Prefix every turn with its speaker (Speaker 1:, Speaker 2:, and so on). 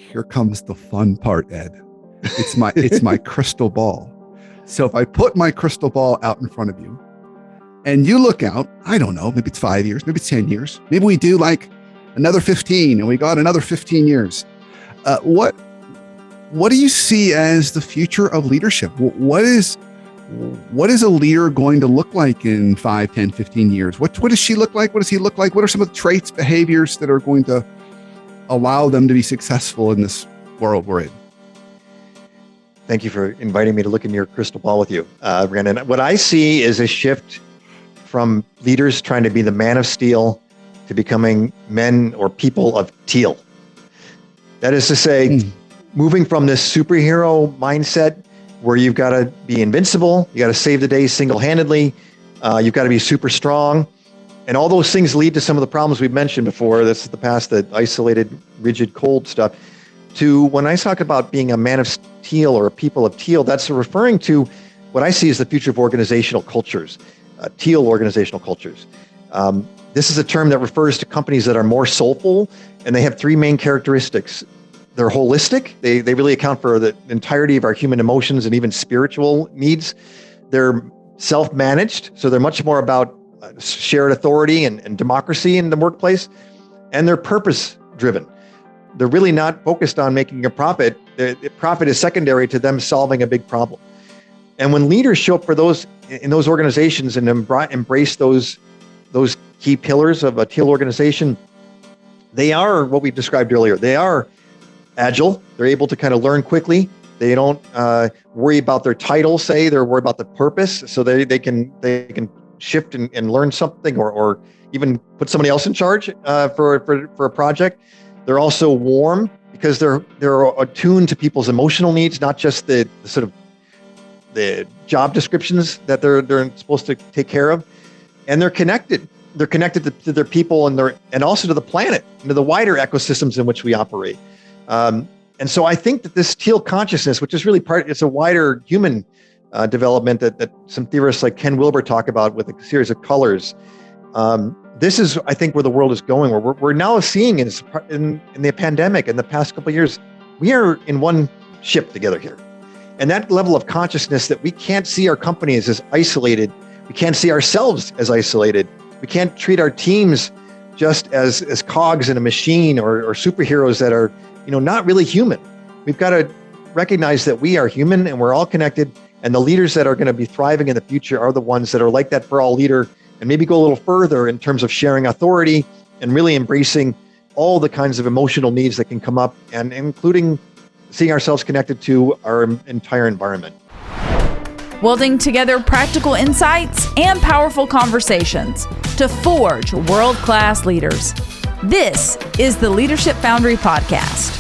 Speaker 1: Here comes the fun part, Ed. It's my crystal ball. So if I put my crystal ball out in front of you and you look out, I don't know, maybe it's 5 years, maybe it's 10 years. Maybe we do like another 15 and we got another 15 years. What do you see as the future of leadership? What is a leader going to look like in 5, 10, 15 years? What does she look like? What does he look like? What are some of the traits, behaviors that are going to allow them to be successful in this world we're in?
Speaker 2: Thank you for inviting me to look in your crystal ball with you, Brandon. What I see is a shift from leaders trying to be the man of steel to becoming men or people of teal. That is to say, moving from this superhero mindset where you've got to be invincible, you got to save the day single-handedly, you've got to be super strong, and all those things lead to some of the problems we've mentioned before. This is the past, the isolated, rigid, cold stuff. To when I talk about being a man of steel or a people of teal, that's referring to what I see as the future of organizational cultures, teal organizational cultures. This is a term that refers to companies that are more soulful, and they have three main characteristics. They're holistic. They really account for the entirety of our human emotions and even spiritual needs. They're self-managed, so they're much more about shared authority and democracy in the workplace, and they're purpose-driven. They're really not focused on making a profit. The profit is secondary to them solving a big problem. And when leaders show up for those in those organizations and embrace those key pillars of a teal organization, they are what we described earlier. They are agile. They're able to kind of learn quickly. They don't worry about their title, say. They're worried about the purpose. So they can shift and learn something or even put somebody else in charge for a project. They're also warm because they're attuned to people's emotional needs, not just the sort of the job descriptions that they're supposed to take care of. And they're connected. They're connected to their people and also to the planet and to the wider ecosystems in which we operate. And so I think that this teal consciousness, which is really it's a wider human development that some theorists like Ken Wilber talk about with a series of colors. This is, I think, where the world is going. Where we're now seeing in the pandemic in the past couple of years, we are in one ship together here. And that level of consciousness that we can't see our companies as isolated, we can't see ourselves as isolated, we can't treat our teams just as cogs in a machine or superheroes that are, not really human. We've got to recognize that we are human and we're all connected. And the leaders that are going to be thriving in the future are the ones that are like that for all leader, and maybe go a little further in terms of sharing authority and really embracing all the kinds of emotional needs that can come up, and including seeing ourselves connected to our entire environment.
Speaker 3: Welding together practical insights and powerful conversations to forge world-class leaders. This is the Leadership Foundry Podcast.